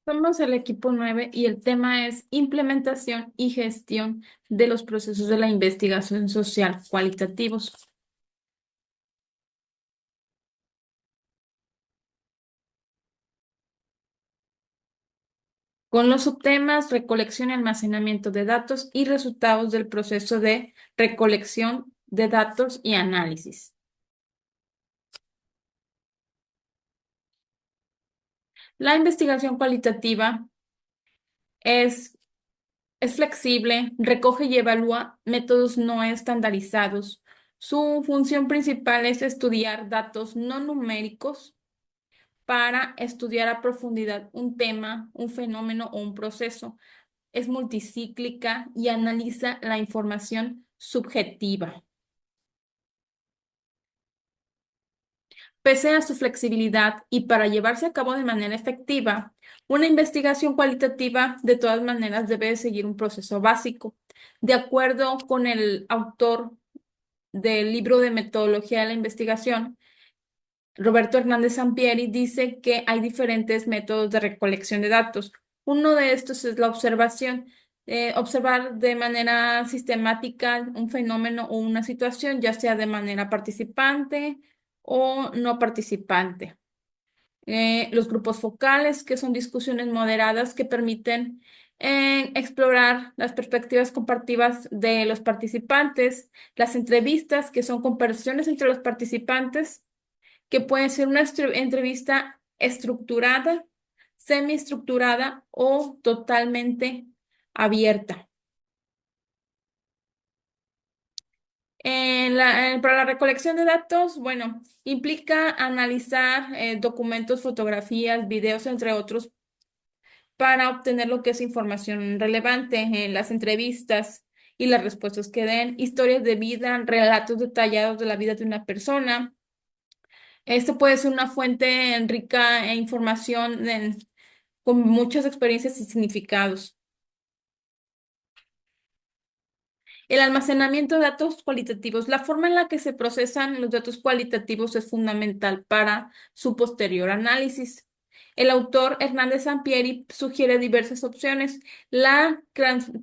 Somos el equipo 9 y el tema es implementación y gestión de los procesos de la investigación social cualitativos. Con los subtemas recolección y almacenamiento de datos y resultados del proceso de recolección de datos y análisis. La investigación cualitativa es, es flexible, recoge y evalúa métodos no estandarizados. Su función principal es estudiar datos no numéricos para estudiar a profundidad un tema, un fenómeno o un proceso. Es multicíclica y analiza la información subjetiva. Pese a su flexibilidad y para llevarse a cabo de manera efectiva, una investigación cualitativa de todas maneras debe seguir un proceso básico. De acuerdo con el autor del libro de metodología de la investigación, Roberto Hernández Sampieri, dice que hay diferentes métodos de recolección de datos. Uno de estos es la observación. Observar de manera sistemática un fenómeno o una situación, ya sea de manera participante o no participante. Los grupos focales, que son discusiones moderadas que permiten explorar las perspectivas compartidas de los participantes. Las entrevistas, que son conversaciones entre los participantes, que puede ser una entrevista estructurada, semiestructurada o totalmente abierta. Para la recolección de datos, bueno, implica analizar documentos, fotografías, videos, entre otros, para obtener lo que es información relevante en las entrevistas y las respuestas que den, historias de vida, relatos detallados de la vida de una persona. Esto puede ser una fuente rica en información con muchas experiencias y significados. El almacenamiento de datos cualitativos. La forma en la que se procesan los datos cualitativos es fundamental para su posterior análisis. El autor Hernández Sampieri sugiere diversas opciones. La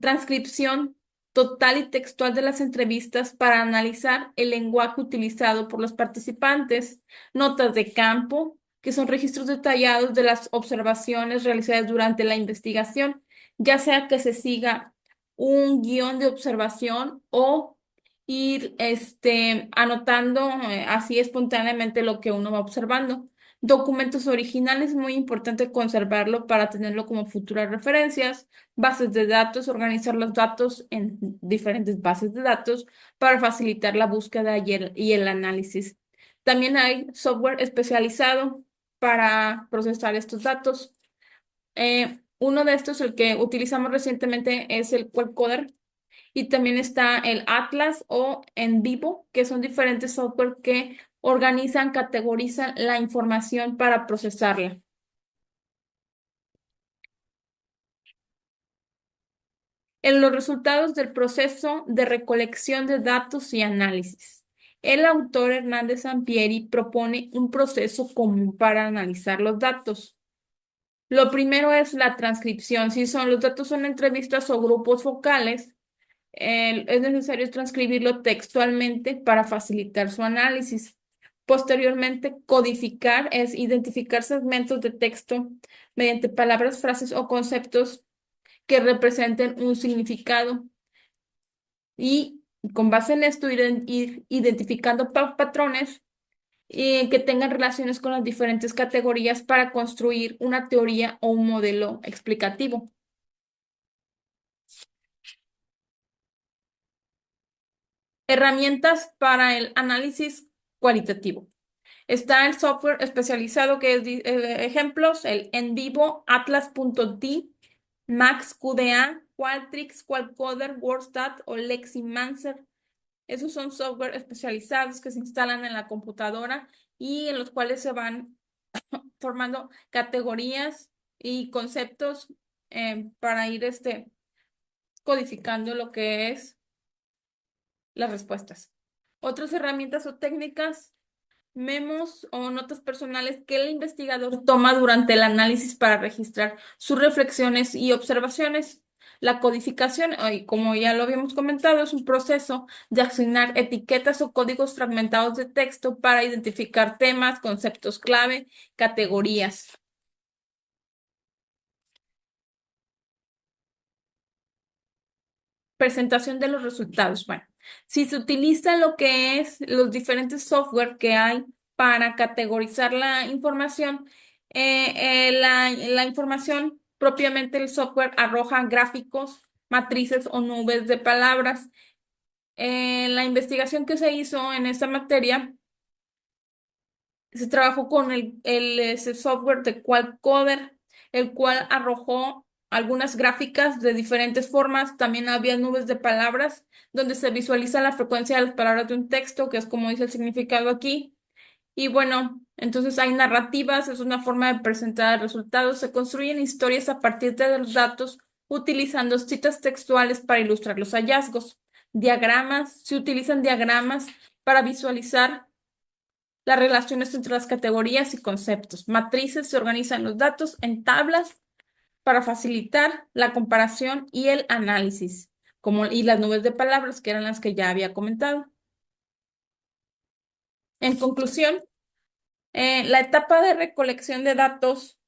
transcripción total y textual de las entrevistas para analizar el lenguaje utilizado por los participantes. Notas de campo, que son registros detallados de las observaciones realizadas durante la investigación, ya sea que se siga un guión de observación o ir anotando así espontáneamente lo que uno va observando. Documentos originales, muy importante conservarlo para tenerlo como futuras referencias. Bases de datos, organizar los datos en diferentes bases de datos para facilitar la búsqueda y el análisis. También hay software especializado para procesar estos datos. Uno de estos, el que utilizamos recientemente, es el Quadcoder, y también está el Atlas o En Vivo, que son diferentes software que organizan, categorizan la información para procesarla. En los resultados del proceso de recolección de datos y análisis. El autor Hernández Sampieri propone un proceso común para analizar los datos. Lo primero es la transcripción. Si los datos son entrevistas o grupos focales, es necesario transcribirlo textualmente para facilitar su análisis. Posteriormente, codificar es identificar segmentos de texto mediante palabras, frases o conceptos que representen un significado, y con base en esto ir identificando patrones que tengan relaciones con las diferentes categorías para construir una teoría o un modelo explicativo. Herramientas para el análisis cualitativo. Está el software especializado que es ejemplos, el En Vivo, Atlas.d, MaxQDA, Qualtrics, Qualcoder, WordStat o Leximancer. Esos son software especializados que se instalan en la computadora y en los cuales se van formando categorías y conceptos para ir codificando lo que es las respuestas. Otras herramientas o técnicas memos o notas personales que el investigador toma durante el análisis para registrar sus reflexiones y observaciones. La codificación, y como ya lo habíamos comentado, es un proceso de asignar etiquetas o códigos fragmentados de texto para identificar temas, conceptos clave, categorías. Presentación de los resultados. Bueno, si se utiliza lo que es los diferentes software que hay para categorizar la información, la información propiamente el software arroja gráficos, matrices o nubes de palabras. La investigación que se hizo en esta materia se trabajó con ese software de Quadcoder, el cual arrojó algunas gráficas de diferentes formas. También había nubes de palabras donde se visualiza la frecuencia de las palabras de un texto, que es como dice el significado aquí. Y bueno, entonces hay narrativas, es una forma de presentar resultados. Se construyen historias a partir de los datos utilizando citas textuales para ilustrar los hallazgos. Diagramas, se utilizan diagramas para visualizar las relaciones entre las categorías y conceptos. Matrices se organizan los datos en tablas para facilitar la comparación y el análisis, y las nubes de palabras, que eran las que ya había comentado. En conclusión, la etapa de recolección de datos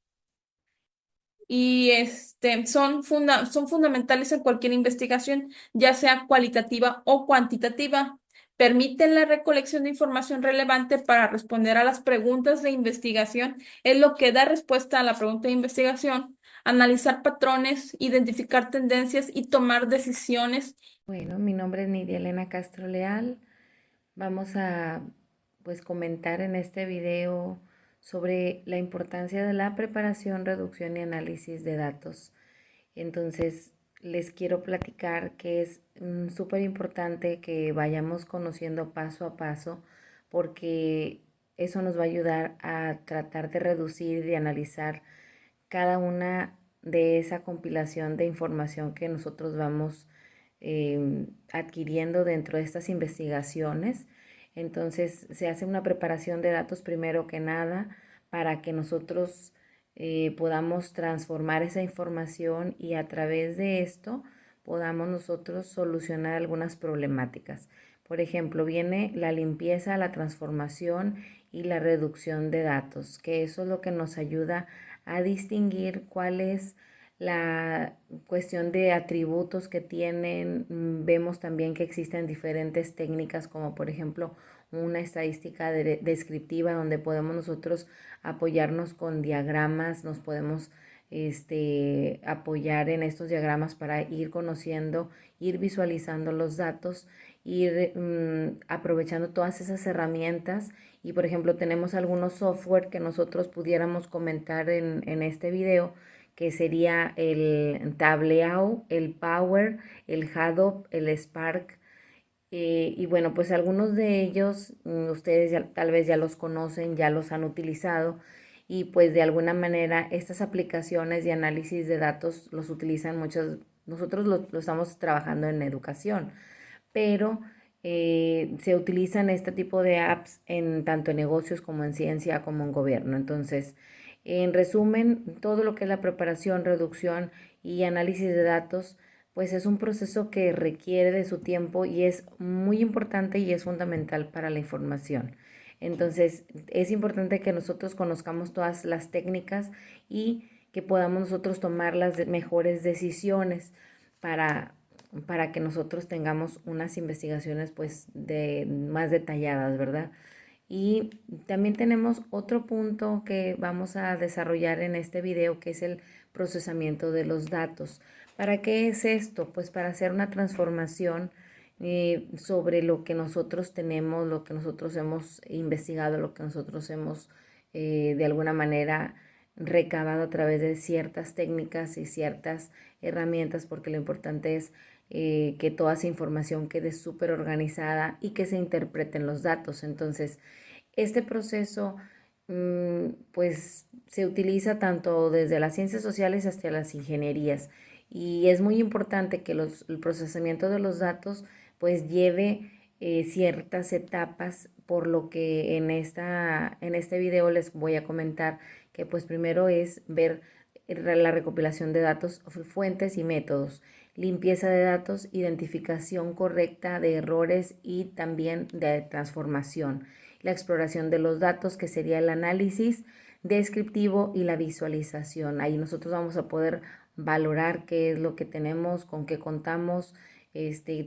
son fundamentales en cualquier investigación, ya sea cualitativa o cuantitativa. Permiten la recolección de información relevante para responder a las preguntas de investigación, es lo que da respuesta a la pregunta de investigación, analizar patrones, identificar tendencias y tomar decisiones. Bueno, mi nombre es Nidia Elena Castro Leal. Vamos a pues comentar en este video sobre la importancia de la preparación, reducción y análisis de datos. Entonces, les quiero platicar que es súper importante que vayamos conociendo paso a paso porque eso nos va a ayudar a tratar de reducir y de analizar cada una de esa compilación de información que nosotros vamos adquiriendo dentro de estas investigaciones. Entonces se hace una preparación de datos primero que nada para que nosotros podamos transformar esa información y a través de esto podamos nosotros solucionar algunas problemáticas. Por ejemplo, viene la limpieza, la transformación y la reducción de datos, que eso es lo que nos ayuda a distinguir cuál es la cuestión de atributos que tienen. Vemos también que existen diferentes técnicas como por ejemplo una estadística descriptiva donde podemos nosotros apoyarnos con diagramas, nos podemos apoyar en estos diagramas para ir conociendo, ir visualizando los datos, ir aprovechando todas esas herramientas. Y por ejemplo tenemos algunos software que nosotros pudiéramos comentar en este video, que sería el Tableau, el Power, el Hadoop, el Spark. Y bueno, pues algunos de ellos ustedes tal vez ya los conocen, ya los han utilizado y pues de alguna manera estas aplicaciones de análisis de datos los utilizan muchos, nosotros lo estamos trabajando en educación, pero se utilizan este tipo de apps en tanto en negocios como en ciencia como en gobierno. Entonces, en resumen, todo lo que es la preparación, reducción y análisis de datos, pues es un proceso que requiere de su tiempo y es muy importante y es fundamental para la información. Entonces, es importante que nosotros conozcamos todas las técnicas y que podamos nosotros tomar las mejores decisiones para, para que nosotros tengamos unas investigaciones pues más detalladas, ¿verdad? Y también tenemos otro punto que vamos a desarrollar en este video, que es el procesamiento de los datos. ¿Para qué es esto? Pues para hacer una transformación sobre lo que nosotros tenemos, lo que nosotros hemos investigado, lo que nosotros hemos de alguna manera recabado a través de ciertas técnicas y ciertas herramientas, porque lo importante es que toda esa información quede súper organizada y que se interpreten los datos. Entonces, este proceso pues se utiliza tanto desde las ciencias sociales hasta las ingenierías y es muy importante que el procesamiento de los datos pues lleve ciertas etapas, por lo que en este video les voy a comentar que pues primero es ver la recopilación de datos, fuentes y métodos, limpieza de datos, identificación correcta de errores y también de transformación, la exploración de los datos, que sería el análisis descriptivo, y la visualización. Ahí nosotros vamos a poder valorar qué es lo que tenemos, con qué contamos,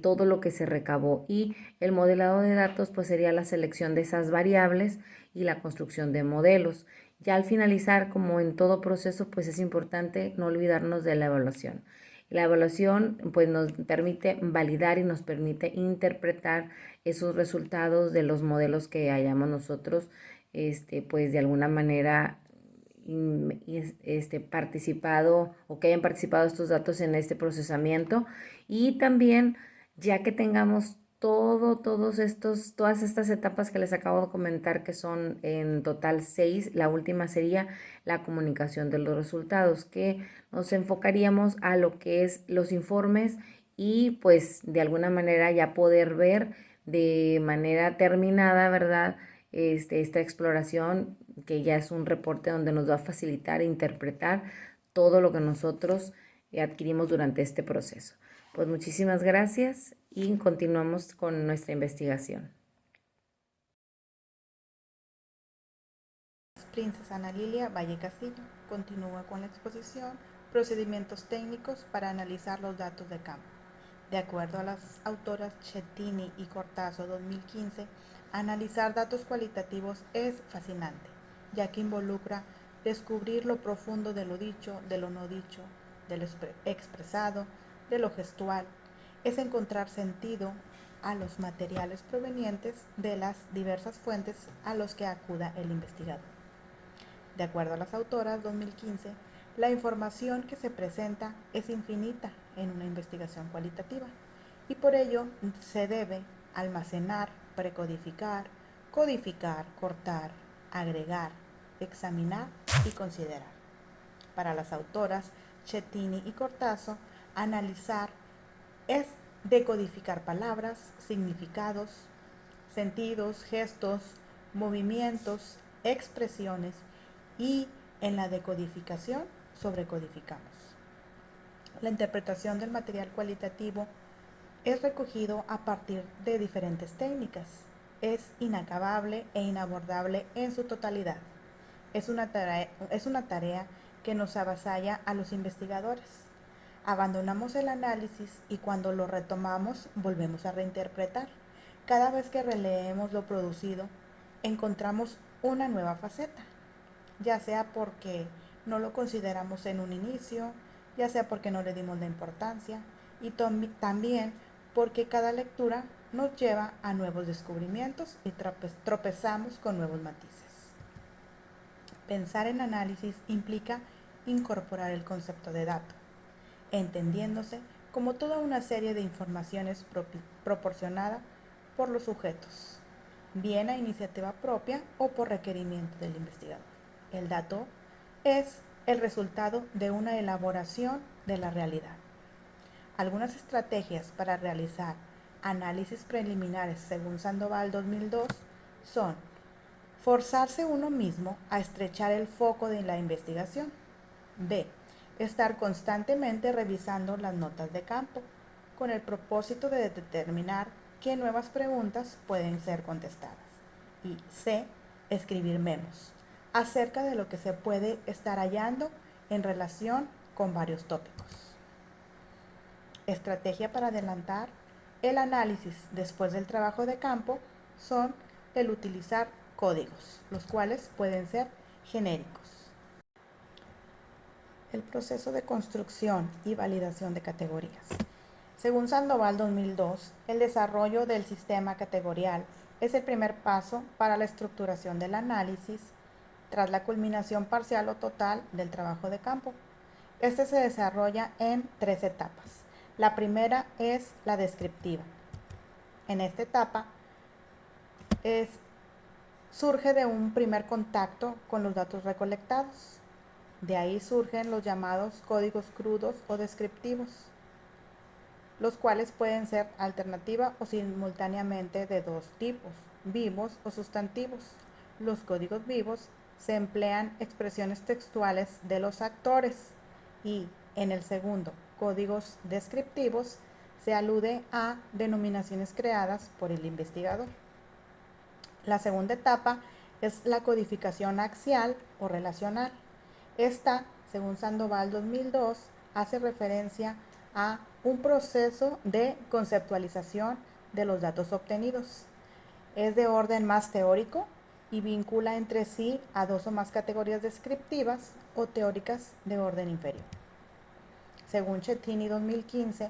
todo lo que se recabó. Y el modelado de datos pues sería la selección de esas variables y la construcción de modelos. Ya al finalizar, como en todo proceso, pues es importante no olvidarnos de la evaluación. La evaluación pues nos permite validar y nos permite interpretar esos resultados de los modelos que hayamos nosotros pues de alguna manera participado, o que hayan participado estos datos en este procesamiento. Y también, ya que tengamos todas estas etapas que les acabo de comentar, que son en total 6, la última sería la comunicación de los resultados, que nos enfocaríamos a lo que es los informes, y pues de alguna manera ya poder ver de manera terminada, ¿verdad? Esta exploración, que ya es un reporte donde nos va a facilitar interpretar todo lo que nosotros adquirimos durante este proceso. Pues muchísimas gracias y continuamos con nuestra investigación. Princesa Ana Lilia Valle Castillo continúa con la exposición Procedimientos técnicos para analizar los datos de campo. De acuerdo a las autoras Chettini y Cortazo 2015, analizar datos cualitativos es fascinante, ya que involucra descubrir lo profundo de lo dicho, de lo no dicho, de lo expresado, de lo gestual. Es encontrar sentido a los materiales provenientes de las diversas fuentes a los que acuda el investigador. De acuerdo a las autoras 2015, la información que se presenta es infinita en una investigación cualitativa y por ello se debe almacenar, precodificar, codificar, cortar, agregar, examinar y considerar. Para las autoras Chettini y Cortazo, analizar es decodificar palabras, significados, sentidos, gestos, movimientos, expresiones, y en la decodificación sobrecodificamos. La interpretación del material cualitativo es recogido a partir de diferentes técnicas. Es inacabable e inabordable en su totalidad. Es una tarea que nos avasalla a los investigadores. Abandonamos el análisis y cuando lo retomamos volvemos a reinterpretar. Cada vez que releemos lo producido, encontramos una nueva faceta, ya sea porque no lo consideramos en un inicio, ya sea porque no le dimos la importancia y también porque cada lectura nos lleva a nuevos descubrimientos y tropezamos con nuevos matices. Pensar en análisis implica incorporar el concepto de dato, entendiéndose como toda una serie de informaciones proporcionada por los sujetos, bien a iniciativa propia o por requerimiento del investigador. El dato es el resultado de una elaboración de la realidad. Algunas estrategias para realizar análisis preliminares según Sandoval 2002 son forzarse uno mismo a estrechar el foco de la investigación. B. Estar constantemente revisando las notas de campo con el propósito de determinar qué nuevas preguntas pueden ser contestadas. Y C. Escribir memos acerca de lo que se puede estar hallando en relación con varios tópicos. Estrategia para adelantar el análisis después del trabajo de campo son el utilizar códigos, los cuales pueden ser genéricos. El proceso de construcción y validación de categorías. Según Sandoval 2002, el desarrollo del sistema categorial es el primer paso para la estructuración del análisis tras la culminación parcial o total del trabajo de campo. Este se desarrolla en 3 etapas. La primera es la descriptiva. En esta etapa surge de un primer contacto con los datos recolectados. De ahí surgen los llamados códigos crudos o descriptivos. los cuales pueden ser alternativa o simultáneamente de dos tipos, vivos o sustantivos. Los códigos vivos se emplean expresiones textuales de los actores y en el segundo, códigos descriptivos, se alude a denominaciones creadas por el investigador. La segunda etapa es la codificación axial o relacional. Esta, según Sandoval 2002, hace referencia a un proceso de conceptualización de los datos obtenidos. Es de orden más teórico y vincula entre sí a dos o más categorías descriptivas o teóricas de orden inferior. Según Chetini 2015,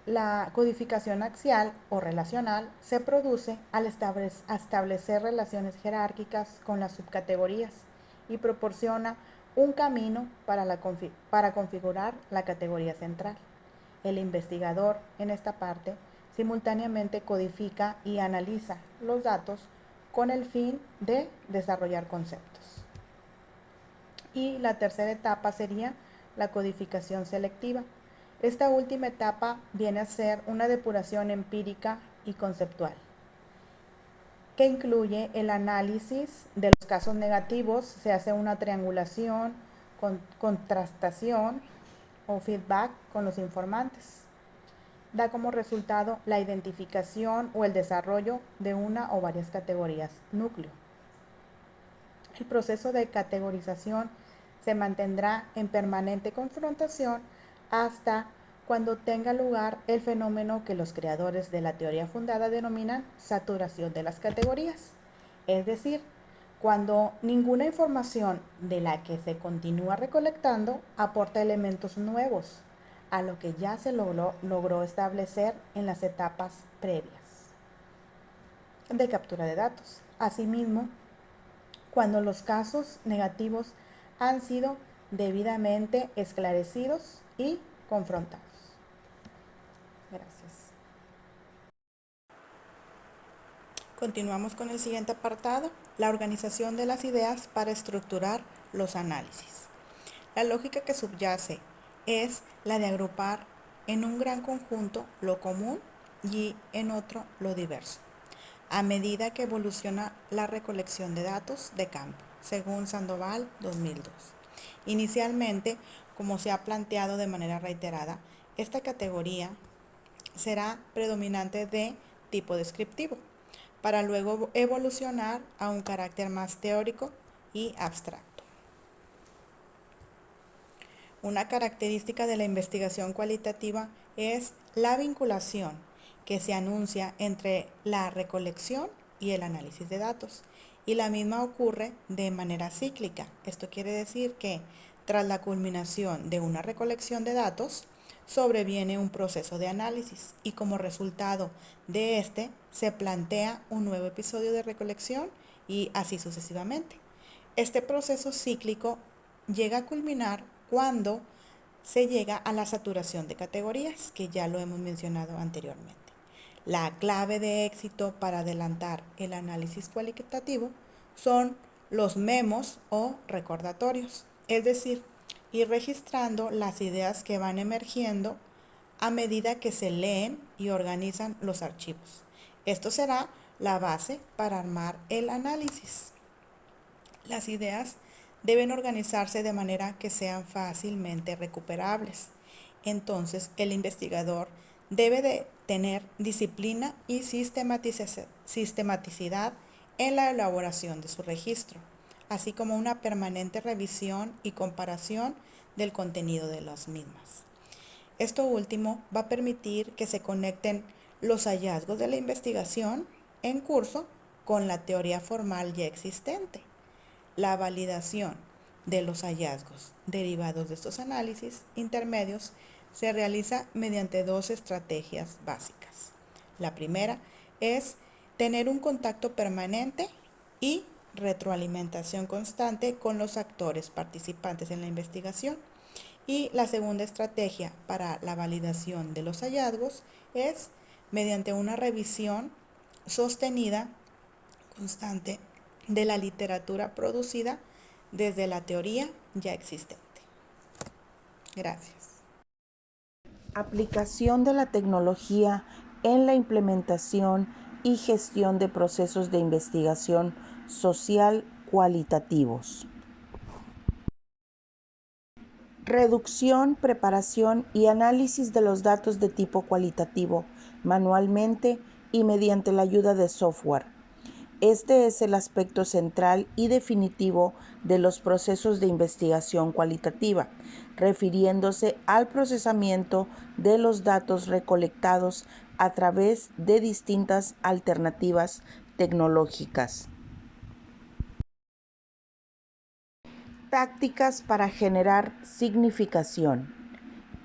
la codificación axial o relacional se produce al establecer relaciones jerárquicas con las subcategorías y proporciona un camino para configurar la categoría central. El investigador, en esta parte, simultáneamente codifica y analiza los datos con el fin de desarrollar conceptos. Y la tercera etapa sería la codificación selectiva. Esta última etapa viene a ser una depuración empírica y conceptual, que incluye el análisis de los casos negativos, se hace una triangulación, contrastación o feedback con los informantes. Da como resultado la identificación o el desarrollo de una o varias categorías núcleo. El proceso de categorización se mantendrá en permanente confrontación hasta cuando tenga lugar el fenómeno que los creadores de la teoría fundada denominan saturación de las categorías, es decir, cuando ninguna información de la que se continúa recolectando aporta elementos nuevos a lo que ya se logró establecer en las etapas previas de captura de datos. Asimismo, cuando los casos negativos han sido debidamente esclarecidos y confrontados. Gracias. Continuamos con el siguiente apartado, la organización de las ideas para estructurar los análisis. La lógica que subyace es la de agrupar en un gran conjunto lo común y en otro lo diverso, a medida que evoluciona la recolección de datos de campo, según Sandoval 2002. Inicialmente, como se ha planteado de manera reiterada, esta categoría será predominante de tipo descriptivo, para luego evolucionar a un carácter más teórico y abstracto. Una característica de la investigación cualitativa es la vinculación que se anuncia entre la recolección y el análisis de datos, y la misma ocurre de manera cíclica. Esto quiere decir que tras la culminación de una recolección de datos, sobreviene un proceso de análisis y como resultado de este se plantea un nuevo episodio de recolección y así sucesivamente. Este proceso cíclico llega a culminar cuando se llega a la saturación de categorías, que ya lo hemos mencionado anteriormente. La clave de éxito para adelantar el análisis cualitativo son los memos o recordatorios, es decir, ir registrando las ideas que van emergiendo a medida que se leen y organizan los archivos. Esto será la base para armar el análisis. Las ideas deben organizarse de manera que sean fácilmente recuperables. Entonces, el investigador debe de tener disciplina y sistematicidad en la elaboración de su registro, así como una permanente revisión y comparación del contenido de las mismas. Esto último va a permitir que se conecten los hallazgos de la investigación en curso con la teoría formal ya existente. La validación de los hallazgos derivados de estos análisis intermedios se realiza mediante dos estrategias básicas. La primera es tener un contacto permanente y retroalimentación constante con los actores participantes en la investigación. Y la segunda estrategia para la validación de los hallazgos es mediante una revisión sostenida, constante, de la literatura producida desde la teoría ya existente. Gracias. Aplicación de la tecnología en la implementación y gestión de procesos de investigación social cualitativos. Reducción, preparación y análisis de los datos de tipo cualitativo, manualmente y mediante la ayuda de software. Este es el aspecto central y definitivo de los procesos de investigación cualitativa, refiriéndose al procesamiento de los datos recolectados a través de distintas alternativas tecnológicas. Tácticas para generar significación.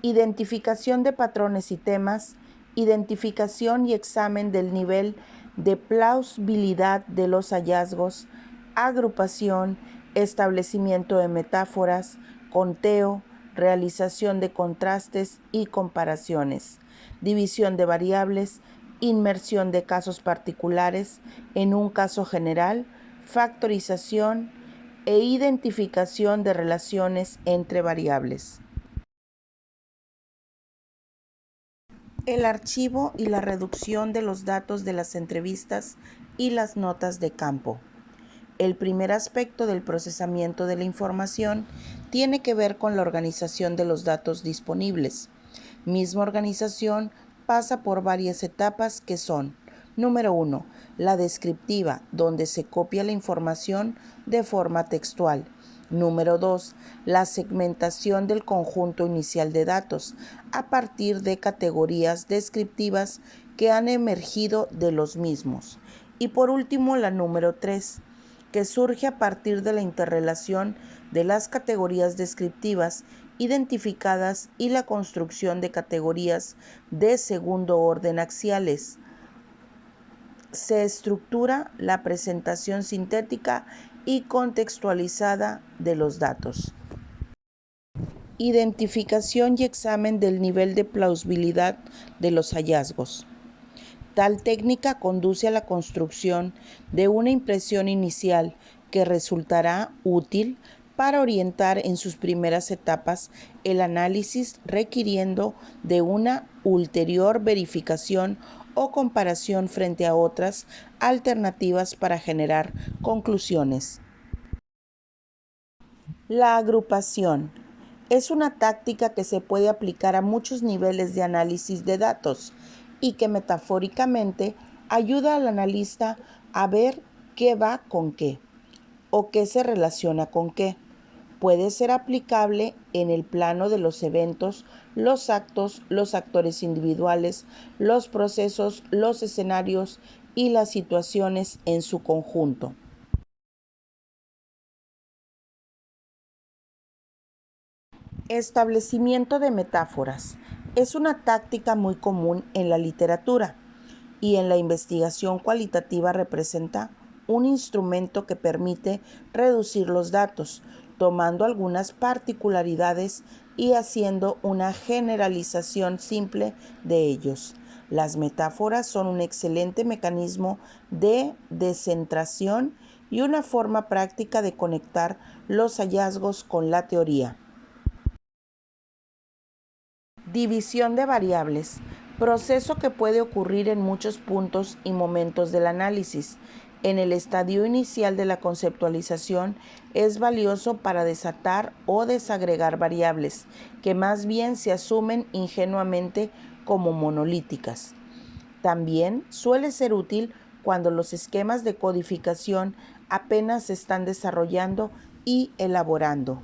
Identificación de patrones y temas, identificación y examen del nivel de plausibilidad de los hallazgos, agrupación, establecimiento de metáforas, conteo, realización de contrastes y comparaciones, división de variables, inmersión de casos particulares en un caso general, factorización e identificación de relaciones entre variables. El archivo y la reducción de los datos de las entrevistas y las notas de campo. El primer aspecto del procesamiento de la información tiene que ver con la organización de los datos disponibles. Misma organización pasa por varias etapas que son: número 1, la descriptiva, donde se copia la información de forma textual. Número 2, la segmentación del conjunto inicial de datos a partir de categorías descriptivas que han emergido de los mismos. Y por último, la número 3, que surge a partir de la interrelación de las categorías descriptivas identificadas y la construcción de categorías de segundo orden axiales. Se estructura la presentación sintética y contextualizada de los datos. Identificación y examen del nivel de plausibilidad de los hallazgos. Tal técnica conduce a la construcción de una impresión inicial que resultará útil para orientar en sus primeras etapas el análisis, requiriendo de una ulterior verificación o comparación frente a otras alternativas para generar conclusiones. La agrupación es una táctica que se puede aplicar a muchos niveles de análisis de datos y que metafóricamente ayuda al analista a ver qué va con qué o qué se relaciona con qué. Puede ser aplicable en el plano de los eventos, los actos, los actores individuales, los procesos, los escenarios y las situaciones en su conjunto. Establecimiento de metáforas. Es una táctica muy común en la literatura y en la investigación cualitativa representa un instrumento que permite reducir los datos, tomando algunas particularidades y haciendo una generalización simple de ellos. Las metáforas son un excelente mecanismo de descentración y una forma práctica de conectar los hallazgos con la teoría. División de variables, proceso que puede ocurrir en muchos puntos y momentos del análisis. En el estadio inicial de la conceptualización es valioso para desatar o desagregar variables que más bien se asumen ingenuamente como monolíticas. También suele ser útil cuando los esquemas de codificación apenas se están desarrollando y elaborando.